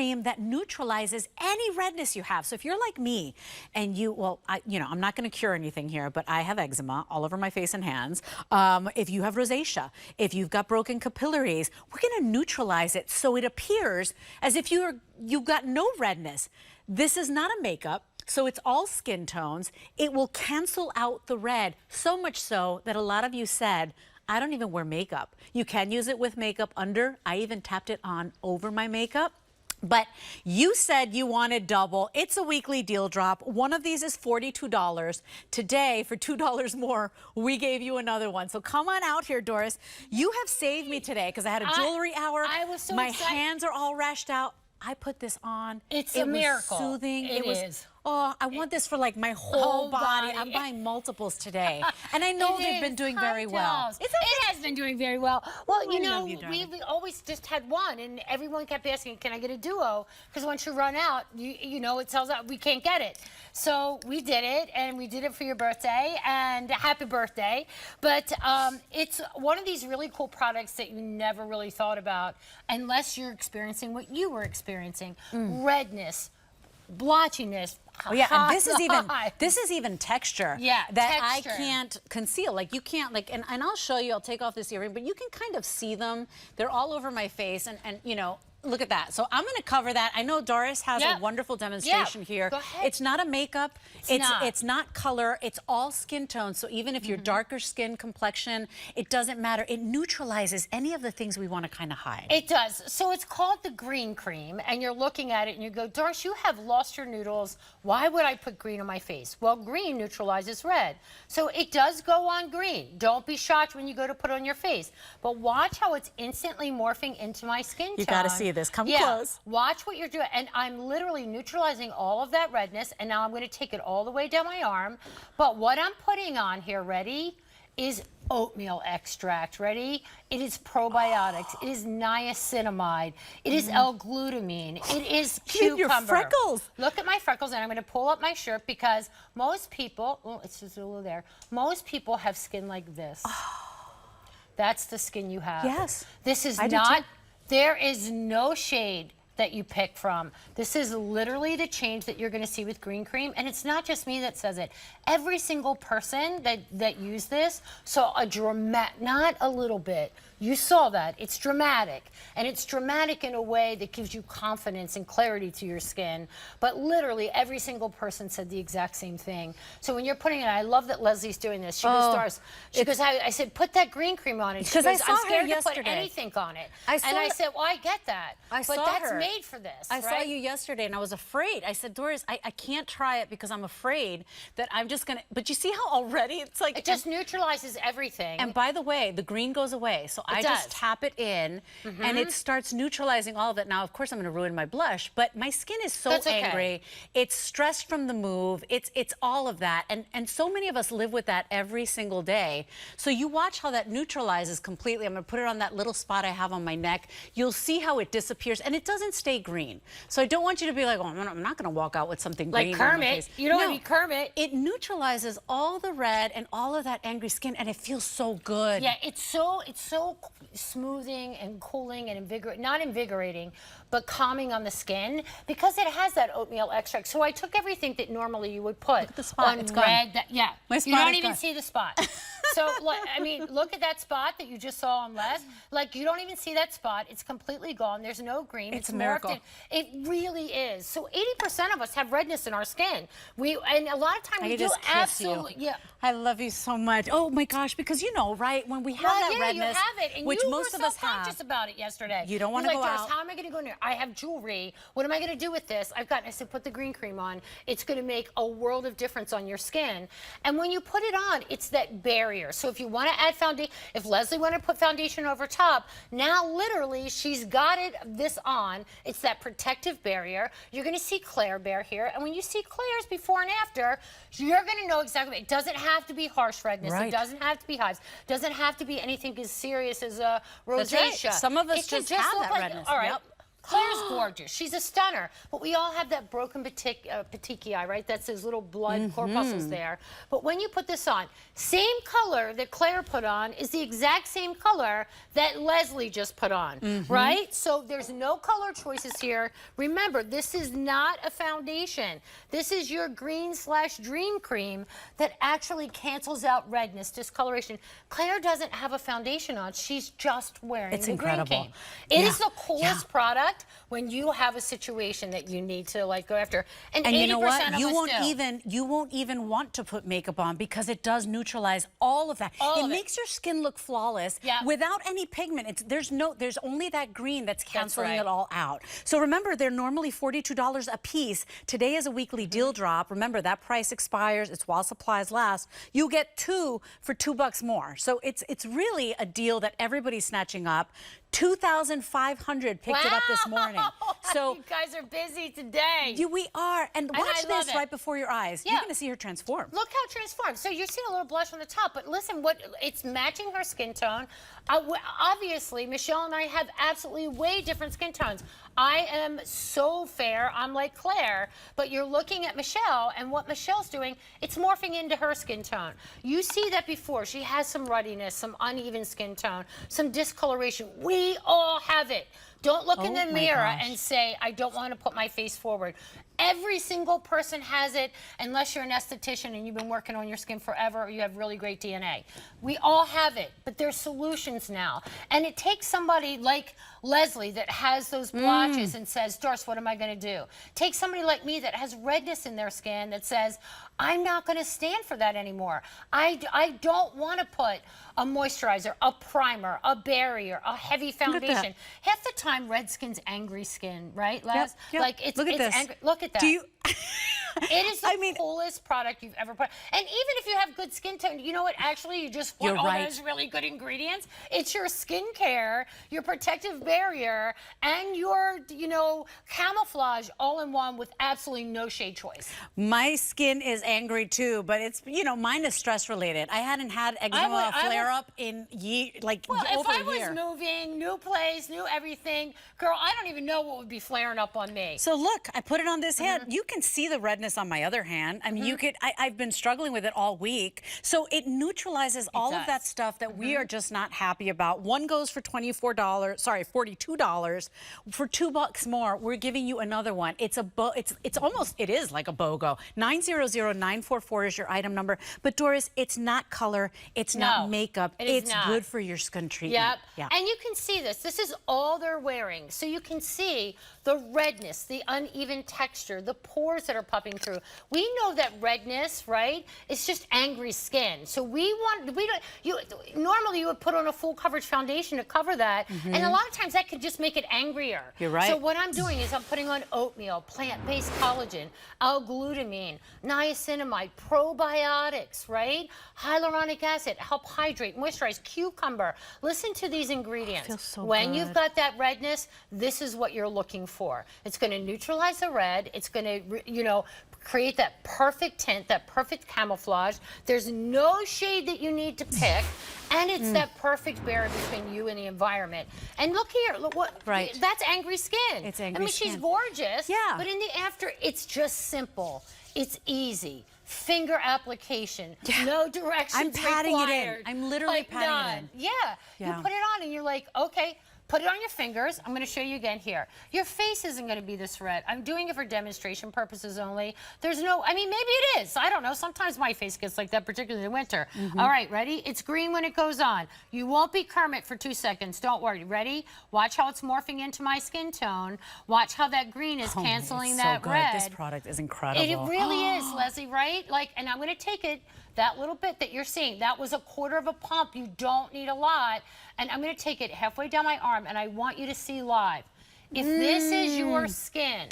cream that neutralizes any redness you have. So if you're like me and I'm not going to cure anything here, but I have eczema all over my face and hands. If you have rosacea, if you've got broken capillaries, we're going to neutralize it so it appears as if you've got no redness. This is not a makeup. So it's all skin tones. It will cancel out the red, so much so that a lot of you said, I don't even wear makeup. You can use it with makeup under. I even tapped it on over my makeup. But you said you wanted double. It's a weekly deal drop. One of these is $42. Today, for $2 more, we gave you another one. So come on out here, Doris. You have saved me today because I had a jewelry hour. I was so my excited. hands are all rashed out. I put this on. It's a miracle. It was soothing. It is. Oh, I want this for like my whole body. I'm buying multiples today. And I know they've been doing very well. It has been doing very well. Well, you know, we we always just had one, and everyone kept asking, can I get a duo? Because once you run out, you know, it sells out. We can't get it. So we did it, and we did it for your birthday, and happy birthday. But it's one of these really cool products that you never really thought about unless you're experiencing what you were experiencing. Redness, blotchiness. Oh yeah, and this is even texture. Yeah, that texture. I can't conceal. Like you can't and I'll show you. I'll take off this earring, but you can kind of see them. They're all over my face, and you know. Look at that. So I'm going to cover that. I know Doris has a wonderful demonstration here. Go ahead. It's not a makeup. It's not color. It's all skin tone. So even if you're darker skin complexion, it doesn't matter. It neutralizes any of the things we want to kind of hide. It does. So it's called the green cream, and you're looking at it and you go, Doris, you have lost your noodles. Why would I put green on my face? Well, green neutralizes red. So it does go on green. Don't be shocked when you go to put it on your face. But watch how it's instantly morphing into my skin tone. You got to see this. Come close. Watch what you're doing. And I'm literally neutralizing all of that redness, and now I'm going to take it all the way down my arm. But what I'm putting on here, ready, is oatmeal extract. Ready? It is probiotics. It is niacinamide. It is l-glutamine. It is cucumber. Your freckles. Look at my freckles, and I'm going to pull up my shirt because most people, oh, it's just a little there. Most people have skin like this. That's the skin you have. Yes. This is not. There is no shade that you pick from. This is literally the change that you're going to see with green cream, and it's not just me that says it. Every single person that used this saw a dramatic, not a little bit. You saw that. It's dramatic, and it's dramatic in a way that gives you confidence and clarity to your skin. But literally, every single person said the exact same thing. So when you're putting it, I love that Leslie's doing this. She goes, Doris, she goes, I said, put that green cream on it. Because I saw I'm scared her to yesterday. put anything on it. I said, well, I get that. But that's made for this. I saw you yesterday, and I was afraid. I said, Doris, I can't try it because I'm afraid that I'm just going to. But you see how already it's like. It just neutralizes everything. And by the way, the green goes away. So I just tap it in, and it starts neutralizing all of it. Now, of course, I'm going to ruin my blush, but my skin is so angry. It's stressed from the move. It's all of that. And so many of us live with that every single day. So you watch how that neutralizes completely. I'm going to put it on that little spot I have on my neck. You'll see how it disappears, and it doesn't stay green. So I don't want you to be like, oh, I'm not going to walk out with something green like Kermit. on my face. You don't want to be Kermit. It neutralizes all the red and all of that angry skin, and it feels so good. Yeah, it's so smoothing and cooling and invigorating, not invigorating, but calming on the skin because it has that oatmeal extract. So I took everything that normally you would put Look at the spot. on it's red. Gone. My spot you don't even see the spot. So, I mean, look at that spot that you just saw on Les. Like, you don't even see that spot. It's completely gone. There's no green. It's a miracle. It really is. So 80% of us have redness in our skin. And a lot of times we do absolutely. Yeah. I love you so much. Oh my gosh, because you know, right? When we have that redness, you have it, and which you most were of us so conscious about it yesterday. You don't want to go Doris, out. how am I going to go in there? I have jewelry. What am I going to do with this? I said, put the green cream on. It's going to make a world of difference on your skin. And when you put it on, it's that barrier. So if you want to add foundation, if Leslie wanted to put foundation over top, now literally she's got this on. It's that protective barrier. You're going to see Claire Bear here. And when you see Claire's before and after, you're going to know exactly. It doesn't have to be harsh redness. Right. It doesn't have to be hives. It doesn't have to be anything as serious as a rosacea. Right. Some of us just have that like, redness. All right. Yep. Claire's gorgeous. She's a stunner. But we all have that broken petechiae, right? That's those little blood corpuscles there. But when you put this on, same color that Claire put on is the exact same color that Leslie just put on, right? So there's no color choices here. Remember, this is not a foundation. This is your green/dream cream that actually cancels out redness, discoloration. Claire doesn't have a foundation on. She's just wearing the green cream. It is the coolest product when you have a situation that you need to like go after. And you know what? You won't even want to put makeup on because it does neutralize all of that. It makes your skin look flawless without any pigment. There's only that green that's canceling it all out. So remember, they're normally $42 a piece. Today is a weekly deal drop. Remember, that price expires. It's while supplies last. You get 2 for $2 more. So it's really a deal that everybody's snatching up. 2,500 picked it up this morning. So you guys are busy today. We are. And watch this right before your eyes. You're going to see her transform. Look how transformed. So you're seeing a little blush on the top, but listen, it's matching her skin tone. Obviously, Michelle and I have absolutely way different skin tones. I am so fair. I'm like Claire, but you're looking at Michelle, and what Michelle's doing, it's morphing into her skin tone. You see that before. She has some ruddiness, some uneven skin tone, some discoloration. We all have it. Don't look in the mirror and say, I don't want to put my face forward. Every single person has it, unless you're an esthetician and you've been working on your skin forever or you have really great DNA. We all have it, but there's solutions now. And it takes somebody like Leslie that has those blotches and says, Doris, what am I going to do? Take somebody like me that has redness in their skin that says, I'm not going to stand for that anymore. I don't want to put a moisturizer, a primer, a barrier, a heavy foundation. Half the time, red skin's angry skin, right, Les? Yep. Like it's angry. Look at that. Do you? It is the coolest product you've ever put. And even if you have good skin tone, you know what? Actually, you just want all those really good ingredients. It's your skincare, your protective barrier, and your, camouflage all in one with absolutely no shade choice. My skin is angry too, but it's, mine is stress related. I hadn't had eczema flare up in over a year. If I was moving, new place, new everything, girl, I don't even know what would be flaring up on me. So look, I put it on this hand. You can see the redness on my other hand. I mean, I've been struggling with it all week. So it neutralizes all of that stuff that we are just not happy about. One goes for $42. For $2 more, we're giving you another one. It is like a BOGO. 900944 is your item number. But Doris, it's not color. It's not makeup. It's good for your skin treatment. Yeah. And you can see this. This is all they're wearing. So you can see the redness, the uneven texture, the pores that are popping through. We know that redness, right, is just angry skin. So normally you would put on a full coverage foundation to cover that. And a lot of times that could just make it angrier. You're right. So what I'm doing is I'm putting on oatmeal, plant-based collagen, l-glutamine, niacinamide, probiotics, right? Hyaluronic acid, help hydrate, moisturize, cucumber. Listen to these ingredients. Feels so when good. you've got that redness, this is what you're looking for. It's going to neutralize the red. It's going to, create that perfect tint, that perfect camouflage. There's no shade that you need to pick. And it's that perfect barrier between you and the environment. And look here, look what, that's angry skin. It's angry skin. She's gorgeous. Yeah. But in the after, it's just simple. It's easy. Finger application. No directions I'm patting required. it in. I'm literally patting it in. Yeah. You put it on and you're like, okay. Put it on your fingers. I'm going to show you again here. Your face isn't going to be this red. I'm doing it for demonstration purposes only. There's no, maybe it is. I don't know. Sometimes my face gets like that, particularly in winter. All right, ready? It's green when it goes on. You won't be Kermit for 2 seconds. Don't worry. Ready? Watch how it's morphing into my skin tone. Watch how that green is canceling that red. This product is incredible. It really is, Leslie, right? And I'm going to take it, that little bit that you're seeing, that was 1/4 of a pump. You don't need a lot. And I'm going to take it halfway down my arm, and I want you to see live. If this is your skin,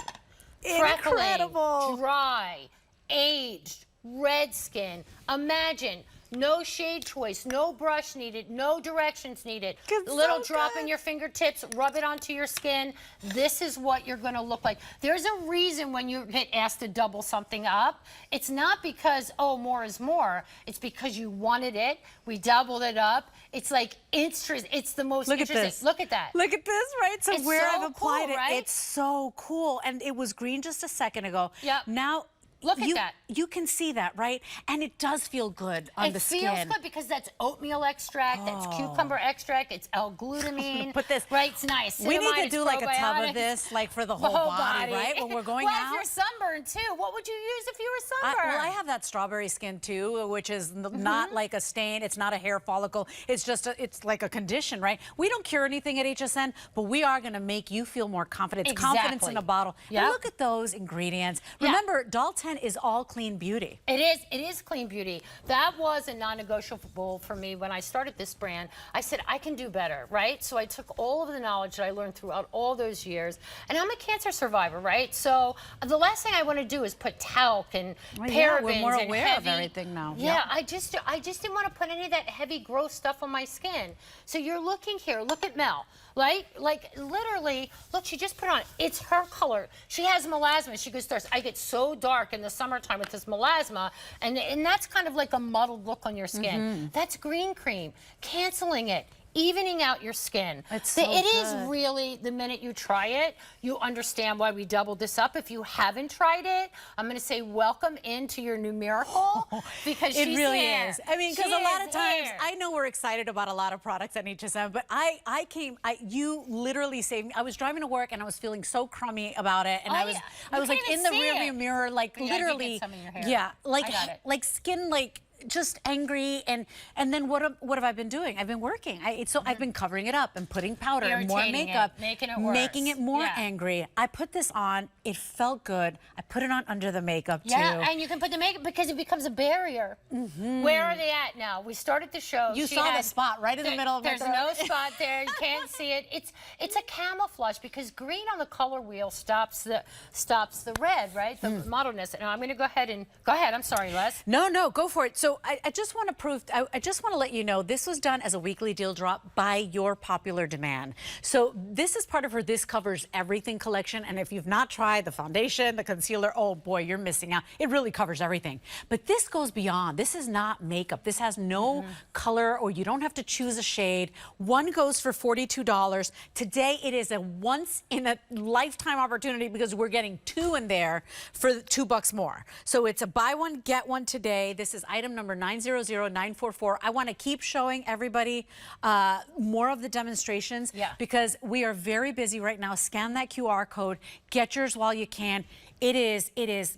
freckling, dry, aged, red skin, imagine No shade choice, no brush needed, no directions needed. It's A little so drop good. in your fingertips, rub it onto your skin. This is what you're gonna look like. There's a reason when you get asked to double something up, it's not because, oh, more is more. It's because you wanted it, we doubled it up. It's like, it's the most Look at interesting. this. Look at that. Look at this, right? So It's where so I've applied cool, it, right? it's so cool. And it was green just a second ago. Yep. Now, Look at that. You can see that, right? And it does feel good on the skin. It feels good because that's oatmeal extract, that's cucumber extract, it's l-glutamine. Put this. Right, it's niacinamide. We need to it's do like a tub probiotics. of this, like for the whole body, right? When we're going out. Well, if you're sunburned too, what would you use if you were sunburned? Well, I have that strawberry skin too, which is not like a stain. It's not a hair follicle. It's just, it's like a condition, right? We don't cure anything at HSN, but we are going to make you feel more confident. It's confidence in a bottle. Yep. And look at those ingredients. Remember, Dalton is all clean beauty. It is clean beauty. That was a non-negotiable for me when I started this brand. I said, I can do better, right? So I took all of the knowledge that I learned throughout all those years, and I'm a cancer survivor, right? So the last thing I want to do is put talc and parabens we're more and aware heavy, of everything now. Yeah, I just didn't want to put any of that heavy, gross stuff on my skin. So you're looking here, look at Mel. Like literally, look, she just put on, it's her color. She has melasma. She goes, I get so dark in the summertime with this melasma, and that's kind of like a muddled look on your skin. That's green cream, canceling it. Evening out your skin. It's so It good. is really, the minute you try it, you understand why we doubled this up. If you haven't tried it, I'm going to say welcome into your new miracle, because It she's really here. is. I mean, because She a lot is of times, here. I know we're excited about a lot of products at HSN, but you literally saved me. I was driving to work and I was feeling so crummy about it, and I was like can't in the see rearview it. mirror, like Yeah, I did literally, get some in your hair. yeah, I got it. like skin, like just angry, and then what have I been doing? I've been working. I've been covering it up and putting powder and more Irritating makeup, it, making it worse. making it more Yeah. angry. I put this on. It felt good. I put it on under the makeup too. Yeah, and you can put the makeup because it becomes a barrier. Where are they at now? We started the show. You She saw the had- spot right in the middle of my There's throat. no spot there. You can't see it. It's a camouflage because green on the color wheel stops the red, right? The mottleness. Now I'm going to go ahead. I'm sorry, Les. No, go for it. So I just want to prove, I just want to let you know, this was done as a weekly deal drop by your popular demand. So this is part of her This Covers Everything collection. And if you've not tried the foundation, the concealer, oh boy, you're missing out. It really covers everything. But this goes beyond. This is not makeup. This has no color, or you don't have to choose a shade. One goes for $42. Today it is a once in a lifetime opportunity because we're getting two in there for $2 more. So it's a buy one, get one today. This is item number 900944. I want to keep showing everybody more of the demonstrations because we are very busy right now. Scan that QR code. Get yours while you can. It is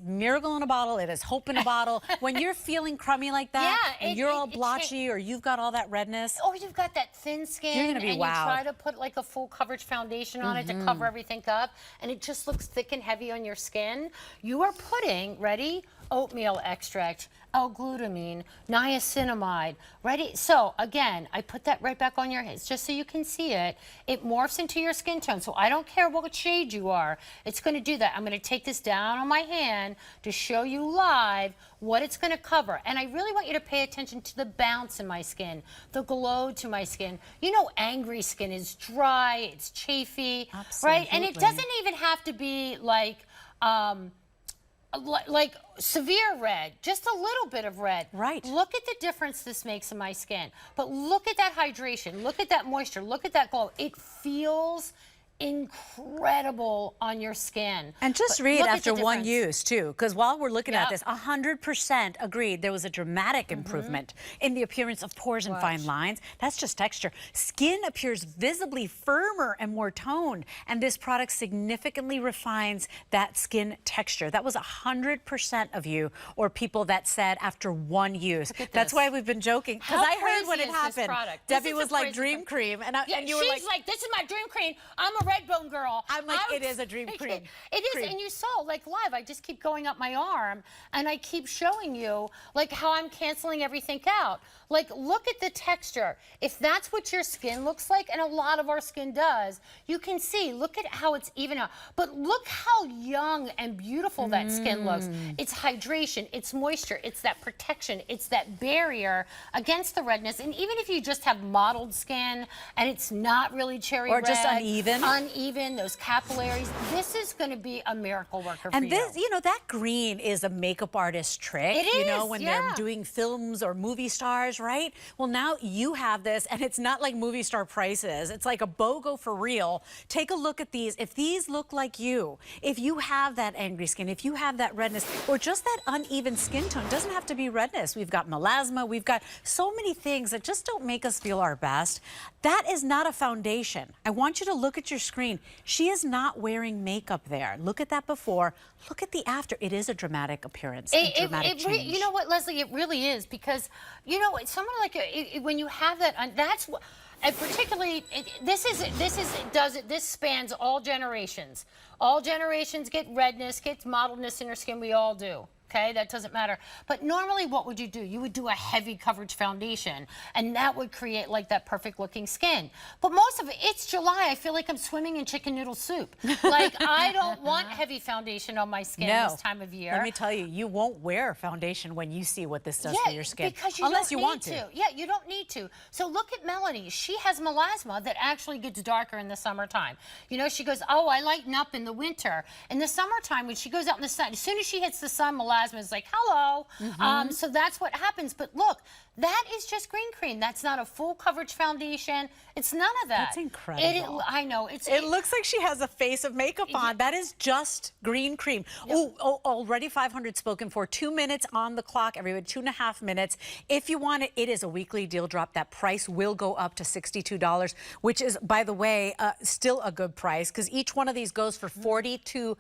miracle in a bottle. It is hope in a bottle. When you're feeling crummy like that, and you're all blotchy, or you've got all that redness, or you've got that thin skin, you're gonna be and wowed. you try to put like a full coverage foundation on it to cover everything up, and it just looks thick and heavy on your skin. You are putting, ready? Oatmeal extract, l-glutamine, niacinamide, ready? So again, I put that right back on your head just so you can see it. It morphs into your skin tone, so I don't care what shade you are. It's going to do that. I'm going to take this down on my hand to show you live what it's going to cover. And I really want you to pay attention to the bounce in my skin, the glow to my skin. You know, angry skin is dry, it's chafy, right? And it doesn't even have to be like severe red, just a little bit of red. Right. Look at the difference this makes in my skin. But look at that hydration, look at that moisture, look at that glow. It feels incredible on your skin. And just read look at after the one difference. use too, because while we're looking at this, 100% agreed there was a dramatic improvement in the appearance of pores and fine lines. That's just texture. Skin appears visibly firmer and more toned, and this product significantly refines that skin texture. That was 100% of you, or people that said after one use. That's why we've been joking, because I heard when it happened, Debbie was like dream cream, and you were like, she's like, this is my dream cream. I'm a red bone girl. I'm like, it is a dream cream. It is, and you saw, like, live, I just keep going up my arm, and I keep showing you, like, how I'm canceling everything out. Like, look at the texture. If that's what your skin looks like, and a lot of our skin does, you can see, look at how it's even out. But look how young and beautiful that skin looks. It's hydration, it's moisture, it's that protection, it's that barrier against the redness. And even if you just have mottled skin, and it's not really cherry red. Or just uneven. Those capillaries, this is going to be a miracle worker for and you. this, you know, that green is a makeup artist trick. It you know, is, when yeah. they're doing films or movie stars, right? Well, now you have this, and it's not like movie star prices. It's like a BOGO for real. Take a look at these. If these look like you, if you have that angry skin, if you have that redness, or just that uneven skin tone, it doesn't have to be redness. We've got melasma. We've got so many things that just don't make us feel our best. That is not a foundation. I want you to look at your screen. She is not wearing makeup there. Look at that before. Look at the after. It is a dramatic appearance, a dramatic change. You know what, Leslie? It really is, because, you know, someone like when you have that, that's what. And particularly, this spans all generations. All generations get redness, get mottledness in their skin. We all do. Okay, that doesn't matter. But normally, what would you do? You would do a heavy coverage foundation, and that would create like that perfect looking skin. But most of it, it's July. I feel like I'm swimming in chicken noodle soup. Like, I don't want heavy foundation on my skin this time of year. Let me tell you, you won't wear foundation when you see what this does for your skin. Because you unless don't you want to. Yeah, you don't need to. So look at Melanie. She has melasma that actually gets darker in the summertime. You know, she goes, oh, I lighten up in the winter. In the summertime, when she goes out in the sun, as soon as she hits the sun, melasma is like, hello. So that's what happens. But look, that is just green cream. That's not a full coverage foundation. It's none of that. That's incredible. I know. It looks like she has a face of makeup on. That is just green cream. Yep. Oh, already 500 spoken for. 2 minutes on the clock, everybody, 2.5 minutes. If you want it, it is a weekly deal drop. That price will go up to $62, which is, by the way, still a good price, because each one of these goes for $42.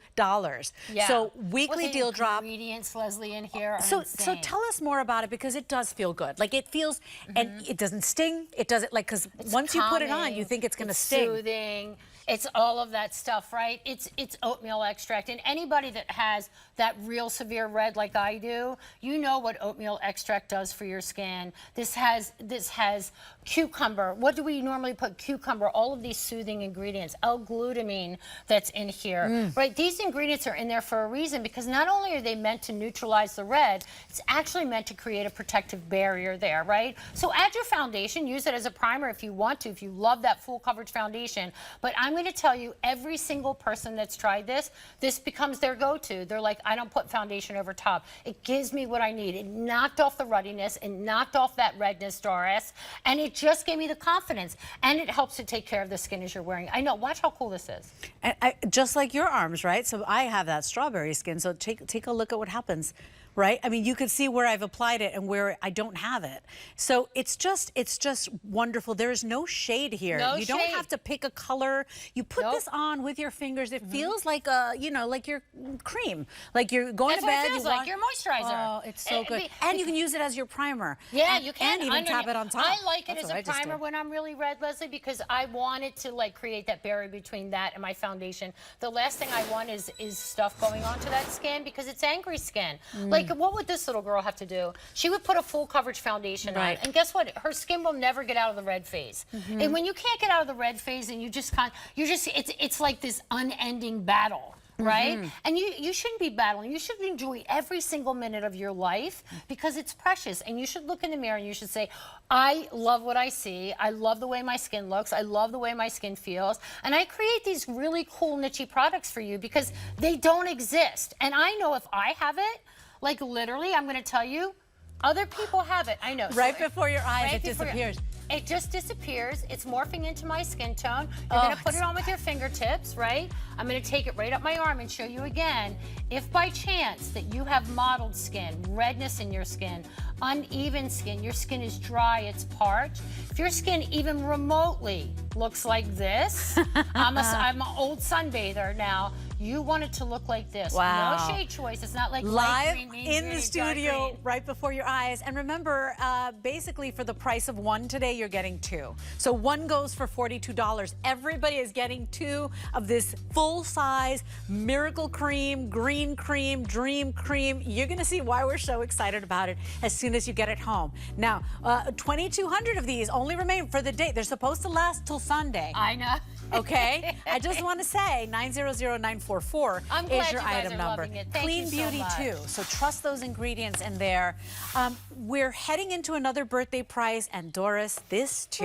Yeah. So weekly deal drop. Ingredients, Leslie, in here are So insane. tell us more about it, because it does feel good. Like, it feels, and it doesn't sting. It doesn't, like, because once you put it on, you think it's going to sting. Soothing. It's all of that stuff, right? It's oatmeal extract. And anybody that has that real severe red like I do, you know what oatmeal extract does for your skin. This has cucumber. What do we normally put? Cucumber, all of these soothing ingredients, l-glutamine that's in here, right? These ingredients are in there for a reason, because not only are they meant to neutralize the red, it's actually meant to create a protective barrier there, right? So add your foundation, use it as a primer if you want to, if you love that full coverage foundation. But I'm going to tell you, every single person that's tried this becomes their go-to. They're like, I don't put foundation over top. It gives me what I need. It knocked off the ruddiness, it knocked off that redness, Doris, and it just gave me the confidence. And it helps to take care of the skin as you're wearing. I know, watch how cool this is. And just like your arms, right? So I have that strawberry skin, so take a look at what happens. Right? I mean, you can see where I've applied it and where I don't have it. So it's just wonderful. There is no shade here. You don't have to pick a color. You put this on with your fingers. It feels like like your cream. Like you're going to bed. That's what it feels like, your moisturizer. Oh, it's so good. And you can use it as your primer. Yeah, you can. And even tap it on top. I like it as a primer when I'm really red, Leslie, because I want it to like create that barrier between that and my foundation. The last thing I want is stuff going onto that skin, because it's angry skin. Like, what would this little girl have to do? She would put a full coverage foundation on, and guess what? Her skin will never get out of the red phase. And when you can't get out of the red phase, and it's like this unending battle. Right? And you shouldn't be battling. You should enjoy every single minute of your life, because it's precious. And you should look in the mirror and you should say, I love what I see. I love the way my skin looks. I love the way my skin feels. And I create these really cool niche products for you, because they don't exist. And I know if I have it, like literally, I'm going to tell you, other people have it. I know. Right before your eyes, it disappears. It just disappears. It's morphing into my skin tone. You're going to put it on with your fingertips, right? I'm going to take it right up my arm and show you again. If by chance that you have mottled skin, redness in your skin, uneven skin, your skin is dry, it's parched. If your skin even remotely looks like this, I'm an old sunbather now, You want it to look like this. Wow. No shade choice. It's not like Live light green, medium in the green, studio dark green. right before your eyes. And remember, basically for the price of one today, you're getting two. So one goes for $42. Everybody is getting two of this full-size Miracle Cream, Green Cream, Dream Cream. You're going to see why we're so excited about it as soon as you get it home. Now, 2,200 of these only remain for the day. They're supposed to last till Sunday. I know. Okay? I just want to say 900-944 I'm glad is your you guys item are number. loving it. Thank Clean you so beauty much. too. So trust those ingredients in there. We're heading into another birthday prize, and Doris, this too.